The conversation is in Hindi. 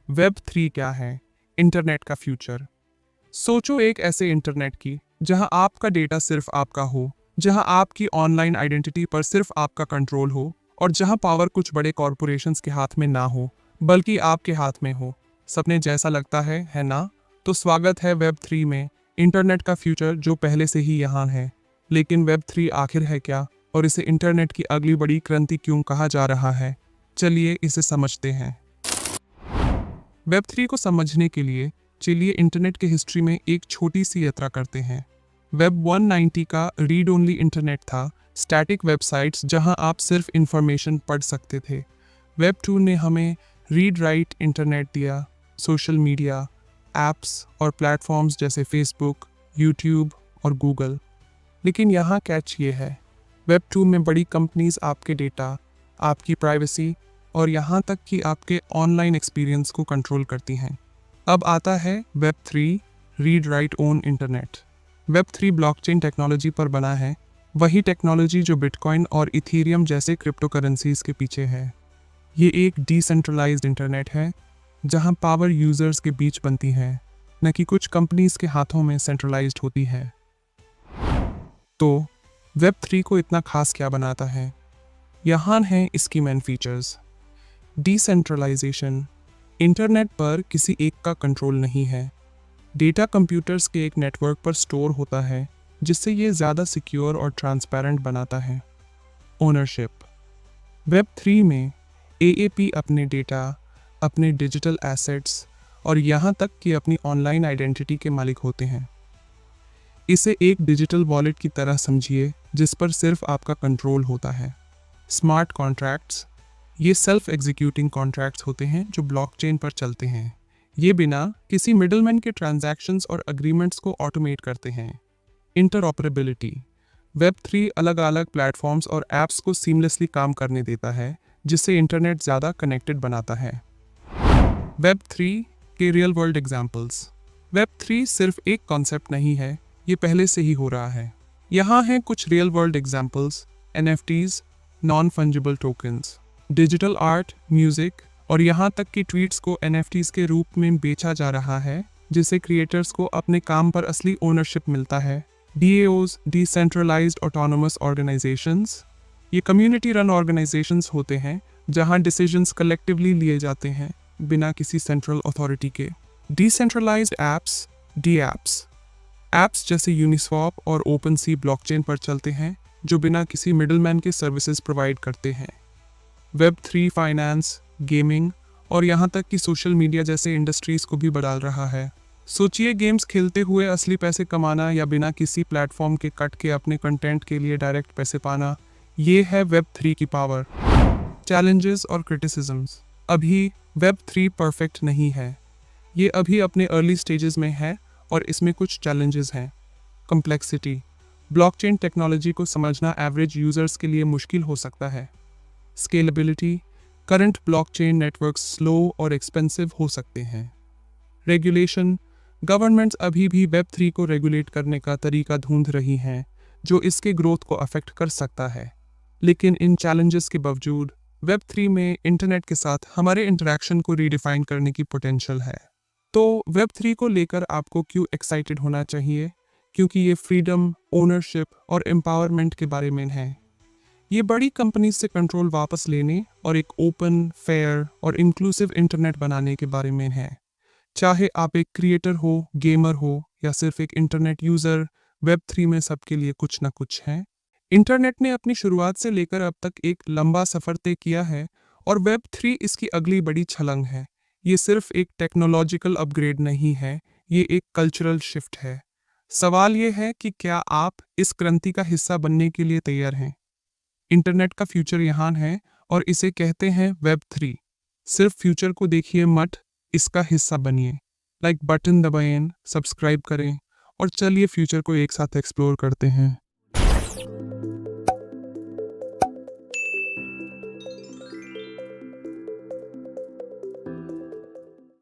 वेब 3 क्या है? इंटरनेट का फ्यूचर। सोचो एक ऐसे इंटरनेट की जहां आपका डेटा सिर्फ आपका हो, जहां आपकी ऑनलाइन आइडेंटिटी पर सिर्फ आपका कंट्रोल हो और जहां पावर कुछ बड़े कॉरपोरेशंस के हाथ में ना हो बल्कि आपके हाथ में हो। सपने जैसा लगता है ना? तो स्वागत है वेब 3 में, इंटरनेट का फ्यूचर जो पहले से ही यहाँ है। लेकिन वेब 3 आखिर है क्या और इसे इंटरनेट की अगली बड़ी क्रांति क्यों कहा जा रहा है? चलिए इसे समझते हैं। वेब 3 को समझने के लिए चलिए इंटरनेट के हिस्ट्री में एक छोटी सी यात्रा करते हैं। वेब 190 का रीड ओनली इंटरनेट था, स्टैटिक वेबसाइट्स जहां आप सिर्फ इंफॉर्मेशन पढ़ सकते थे। वेब 2 ने हमें रीड राइट इंटरनेट दिया, सोशल मीडिया, एप्स और प्लेटफॉर्म्स जैसे फेसबुक, यूट्यूब और गूगल। लेकिन यहाँ कैच ये है, वेब 2 में बड़ी कंपनीज आपके डेटा, आपकी प्राइवेसी और यहाँ तक कि आपके ऑनलाइन एक्सपीरियंस को कंट्रोल करती हैं। अब आता है web 3, read write own internet. Web 3 blockchain technology पर बना है, वही टेक्नोलॉजी जो बिटकॉइन और इथेरियम जैसे क्रिप्टो करेंसीज के पीछे है। ये एक डिसेंट्रलाइज्ड इंटरनेट है जहां पावर यूजर्स के बीच बनती है, न कि कुछ कंपनीज के हाथों में सेंट्रलाइज्ड होती है। तो वेब 3 को इतना खास क्या बनाता है? यहाँ हैं इसकी मेन फीचर्स। डिसेंट्रलाइजेशन। इंटरनेट पर किसी एक का कंट्रोल नहीं है। डेटा कंप्यूटर्स के एक नेटवर्क पर स्टोर होता है, जिससे ये ज़्यादा सिक्योर और ट्रांसपेरेंट बनाता है। ओनरशिप। वेब 3 में एएपी अपने डेटा, अपने डिजिटल एसेट्स और यहाँ तक कि अपनी ऑनलाइन आइडेंटिटी के मालिक होते हैं। इसे एक डिजिटल वॉलेट की तरह समझिए जिस पर सिर्फ आपका कंट्रोल होता है। Smart contracts. ये सेल्फ एग्जीक्यूटिंग कॉन्ट्रैक्ट्स होते हैं जो ब्लॉकचेन पर चलते हैं। ये बिना किसी मिडलमैन के ट्रांजैक्शंस और अग्रीमेंट्स को ऑटोमेट करते हैं। इंटरऑपरेबिलिटी। वेब 3 अलग अलग प्लेटफॉर्म्स और ऐप्स को सीमलेसली काम करने देता है, जिससे इंटरनेट ज़्यादा कनेक्टेड बनाता है। वेब 3 के रियल वर्ल्ड एग्जाम्पल्स। वेब 3 सिर्फ एक कॉन्सेप्ट नहीं है, ये पहले से ही हो रहा है। यहाँ हैं कुछ real world examples: NFTs, non fungible tokens, digital art, music और यहाँ तक कि ट्वीट्स को NFTs के रूप में बेचा जा रहा है, जिससे क्रिएटर्स को अपने काम पर असली ओनरशिप मिलता है। DAOs, decentralised autonomous organisations. ये कम्युनिटी रन ऑर्गेनाइजेशंस होते हैं जहाँ डिसीजंस कलेक्टिवली लिए जाते हैं बिना किसी सेंट्रल अथॉरिटी के। Decentralised apps, DApps। एप्स जैसे यूनिस्वैप और ओपनसी ब्लॉकचेन पर चलते हैं, जो बिना किसी मिडलमैन के सर्विसेज प्रोवाइड करते हैं। वेब 3 फाइनेंस, गेमिंग और यहाँ तक कि सोशल मीडिया जैसे इंडस्ट्रीज को भी बदल रहा है। सोचिए गेम्स खेलते हुए असली पैसे कमाना या बिना किसी प्लेटफॉर्म के कट के अपने कंटेंट के लिए डायरेक्ट पैसे पाना। ये है वेब 3 की पावर। चैलेंजेस और क्रिटिसिज्म्स। अभी वेब 3 परफेक्ट नहीं है, ये अभी अपने अर्ली स्टेजेस में है और इसमें कुछ चैलेंजेस हैं। कम्प्लेक्सिटी। ब्लॉकचेन टेक्नोलॉजी को समझना एवरेज यूजर्स के लिए मुश्किल हो सकता है। Scalability. Current blockchain network slow और एक्सपेंसिव हो सकते हैं। रेगुलेशन। गवर्नमेंट्स अभी भी वेब 3 को रेगुलेट करने का तरीका ढूंढ रही हैं, जो इसके ग्रोथ को अफेक्ट कर सकता है। लेकिन इन चैलेंजेस के बावजूद वेब 3 में इंटरनेट के साथ हमारे इंटरेक्शन को रीडिफाइन करने की पोटेंशियल है। तो वेब 3 को लेकर आपको क्यों एक्साइटेड होना चाहिए? क्योंकि ये फ्रीडम, ओनरशिप और एम्पावरमेंट के बारे में है। ये बड़ी कंपनी से कंट्रोल वापस लेने और एक ओपन, फेयर और इंक्लूसिव इंटरनेट बनाने के बारे में है। चाहे आप एक क्रिएटर हो, गेमर हो या सिर्फ एक इंटरनेट यूजर, वेब 3 में सबके लिए कुछ ना कुछ है। इंटरनेट ने अपनी शुरुआत से लेकर अब तक एक लंबा सफर तय किया है और वेब 3 इसकी अगली बड़ी छलांग है। ये सिर्फ एक टेक्नोलॉजिकल अपग्रेड नहीं है, ये एक कल्चरल शिफ्ट है। सवाल ये है कि क्या आप इस क्रांति का हिस्सा बनने के लिए तैयार हैं? इंटरनेट का फ्यूचर यहाँ है और इसे कहते हैं वेब 3। सिर्फ फ्यूचर को देखिए मत, इसका हिस्सा बनिए। लाइक बटन दबाएं, सब्सक्राइब करें और चलिए फ्यूचर को एक साथ एक्सप्लोर करते हैं।